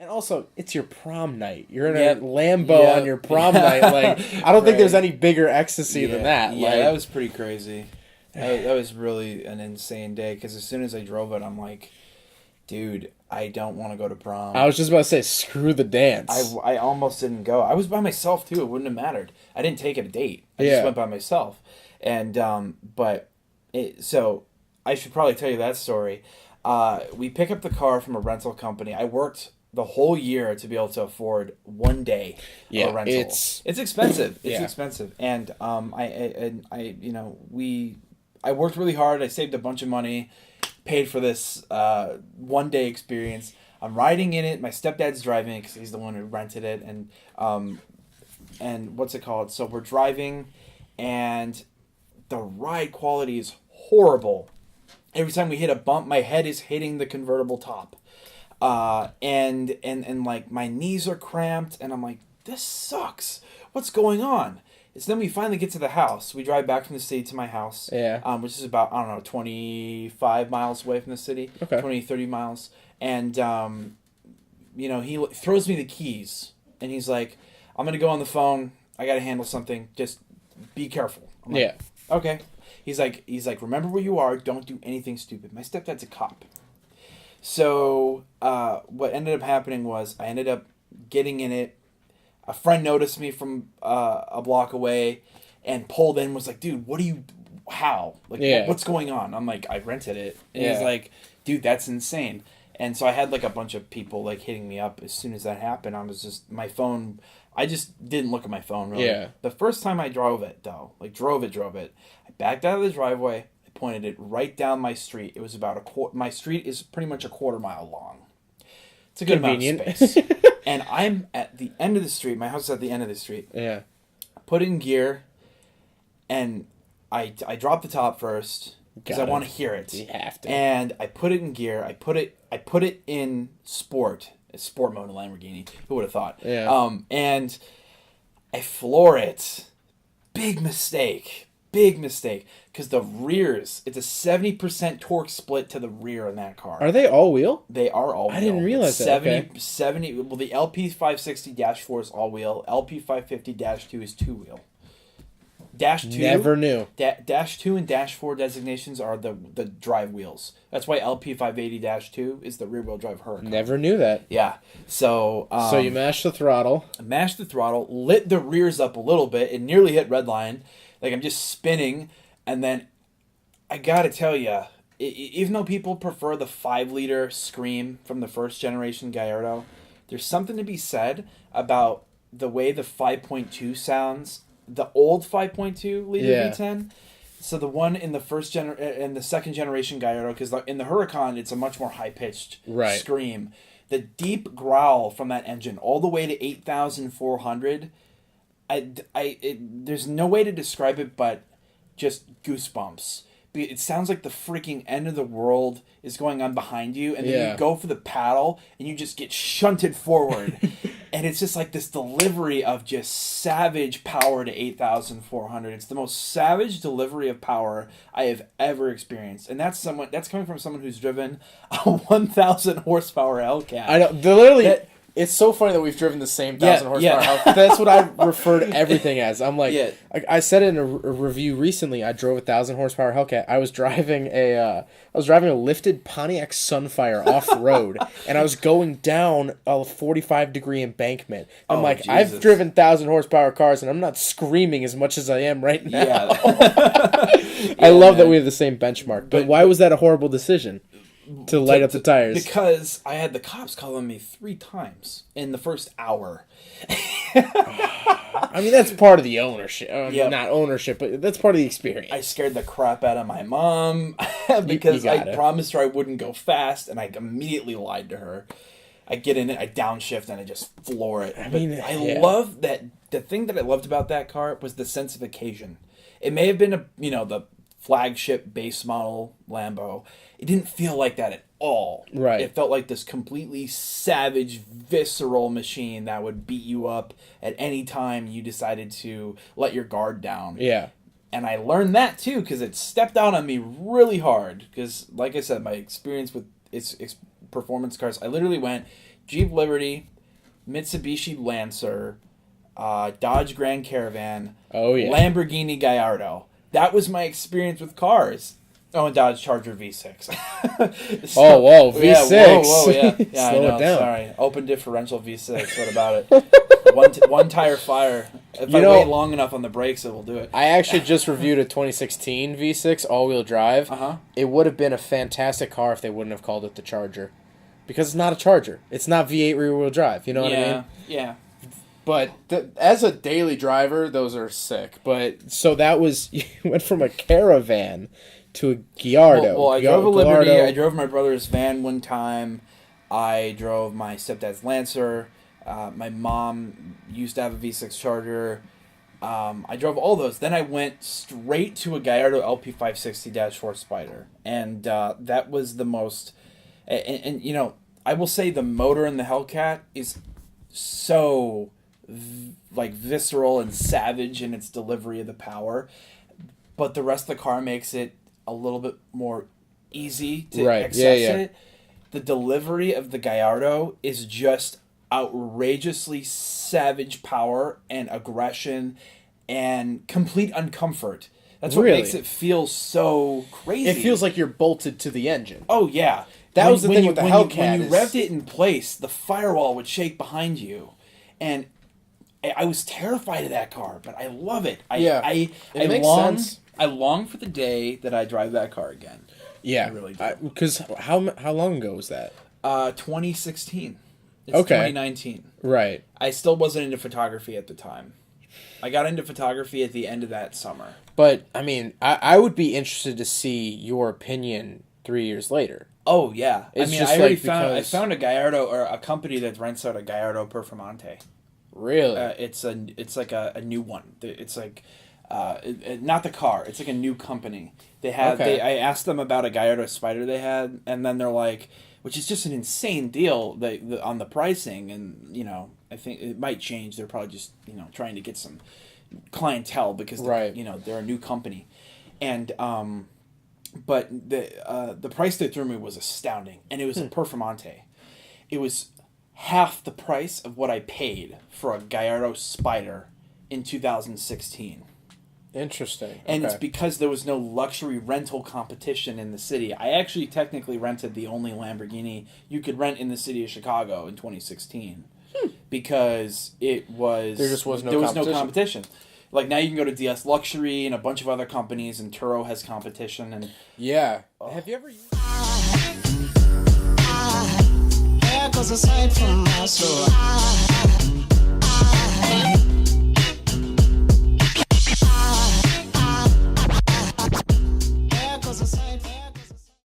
And also, it's your prom night. You're in a Yep. Lambo on your prom night. Like, I don't think there's any bigger ecstasy than that. Yeah, like, that was pretty crazy. That was really an insane day because as soon as I drove it, I'm like, dude, I don't want to go to prom. I was just about to say, screw the dance. I almost didn't go. I was by myself too. It wouldn't have mattered. I didn't take it a date. I Yeah. just went by myself. And so I should probably tell you that story. We pick up the car from a rental company. I worked the whole year to be able to afford one day of a rental. It's expensive. It's expensive. And I worked really hard. I saved a bunch of money, paid for this one day experience. I'm riding in it. My stepdad's driving it because he's the one who rented it. And what's it called? So we're driving, and the ride quality is horrible. Every time we hit a bump, my head is hitting the convertible top. And like my knees are cramped, and I'm like, this sucks. What's going on? So then we finally get to the house. We drive back from the city to my house, which is about, I don't know, 25 miles away from the city, 20, 30 miles. And, he throws me the keys, and he's like, I'm going to go on the phone. I got to handle something. Just be careful. I'm like, okay. He's like, remember where you are. Don't do anything stupid. My stepdad's a cop. So what ended up happening was I ended up getting in it. A friend noticed me from a block away and pulled in, was like, dude, what's going on? I'm like, I rented it. And he's like, dude, that's insane. And so I had like a bunch of people like hitting me up as soon as that happened. I was just, my phone, I just didn't look at my phone really. Yeah. The first time I drove it though, like drove it, I backed out of the driveway. I pointed it right down my street. It was about my street is pretty much a quarter mile long. It's a good amount of space. And I'm at the end of the street. My house is at the end of the street. Yeah. I put it in gear, and I drop the top first because I want to hear it. You have to. And I put it in gear. I put it in sport mode in Lamborghini. Who would have thought? Yeah. And I floor it. Big mistake. Because the rears, it's a 70% torque split to the rear in that car. Are they all-wheel? They are all-wheel. I didn't realize that. 70, well, the LP560-4 is all-wheel. LP550-2 is two-wheel. -2. Never knew. -2 and -4 designations are the drive wheels. That's why LP580-2 is the rear-wheel drive Huracan. Never knew that. Yeah. So you mashed the throttle. Lit the rears up a little bit. It nearly hit redline. Like, I'm just spinning, and then I gotta tell you, even though people prefer the 5-liter Scream from the first generation Gallardo, there's something to be said about the way the 5.2 sounds. The old 5.2 liter V10. So the one in the in the second generation Gallardo, because in the Huracan it's a much more high pitched scream. The deep growl from that engine, all the way to 8,400. There's no way to describe it but just goosebumps. It sounds like the freaking end of the world is going on behind you, and then you go for the paddle, and you just get shunted forward. And it's just like this delivery of just savage power to 8,400. It's the most savage delivery of power I have ever experienced. And that's coming from someone who's driven a 1,000 horsepower Hellcat. I know. Literally... It's so funny that we've driven the same 1,000 horsepower house. That's what I refer to everything as. I'm like, I said it in a review recently. I drove a 1,000 horsepower Hellcat. I was driving a lifted Pontiac Sunfire off road, and I was going down a 45-degree embankment. I'm like, Jesus. I've driven 1,000 horsepower cars, and I'm not screaming as much as I am right now. I love that we have the same benchmark. But why was that a horrible decision? To light up the tires. Because I had the cops calling me 3 times in the first hour. I mean, that's part of the ownership. Not ownership, but that's part of the experience. I scared the crap out of my mom because I promised her I wouldn't go fast, and I immediately lied to her. I get in it, I downshift, and I just floor it. I love that. The thing that I loved about that car was the sense of occasion. It may have been the flagship base model Lambo. It didn't feel like that at all. Right. It felt like this completely savage, visceral machine that would beat you up at any time you decided to let your guard down. Yeah. And I learned that too because it stepped out on me really hard. Because, like I said, my experience with its performance cars, I literally went Jeep Liberty, Mitsubishi Lancer, Dodge Grand Caravan, Lamborghini Gallardo. That was my experience with cars. Oh, and Dodge Charger V6. So, whoa, V6. Yeah, whoa, yeah. Yeah, Slow I know, it down. Sorry. Open differential V6. What about it? One tire fire. If I wait long enough on the brakes, it will do it. I actually just reviewed a 2016 V6 all-wheel drive. It would have been a fantastic car if they wouldn't have called it the Charger. Because it's not a Charger. It's not V8 rear-wheel drive. You know what I mean? Yeah. But as a daily driver, those are sick. But so that was... You went from a Caravan to a Gallardo. Well, I drove a Liberty. I drove my brother's van one time. I drove my stepdad's Lancer. My mom used to have a V6 Charger. I drove all those. Then I went straight to a Gallardo LP560-4 Spider. And that was the most... And, you know, I will say the motor in the Hellcat is so, visceral and savage in its delivery of the power. But the rest of the car makes it a little bit more easy to access it. The delivery of the Gallardo is just outrageously savage power and aggression and complete uncomfort. That's what makes it feel so crazy. It feels like you're bolted to the engine. Oh, yeah. That was the thing with the Hellcat. When you revved it in place, the firewall would shake behind you. And I was terrified of that car, but I love it. It makes sense. I long for the day that I drive that car again. Yeah. I really do. Because how long ago was that? 2016. It's 2019. Right. I still wasn't into photography at the time. I got into photography at the end of that summer. But, I mean, I would be interested to see your opinion 3 years later. Oh, yeah. It's I found a Gallardo, or a company that rents out a Gallardo Performante. Really? It's like a new one. It's like... not the car. It's like a new company. They have. I asked them about a Gallardo Spider they had, and then they're like, which is just an insane deal on the pricing, and I think it might change. They're probably just trying to get some clientele because they're a new company, and but the price they threw me was astounding, and it was a Performante. It was half the price of what I paid for a Gallardo Spider in 2016. Interesting. And it's because there was no luxury rental competition in the city. I actually technically rented the only Lamborghini you could rent in the city of Chicago in 2016. Because there was no competition. Like now you can go to DS Luxury and a bunch of other companies, and Turo has competition. And have you ever used... Cause aside from my soul,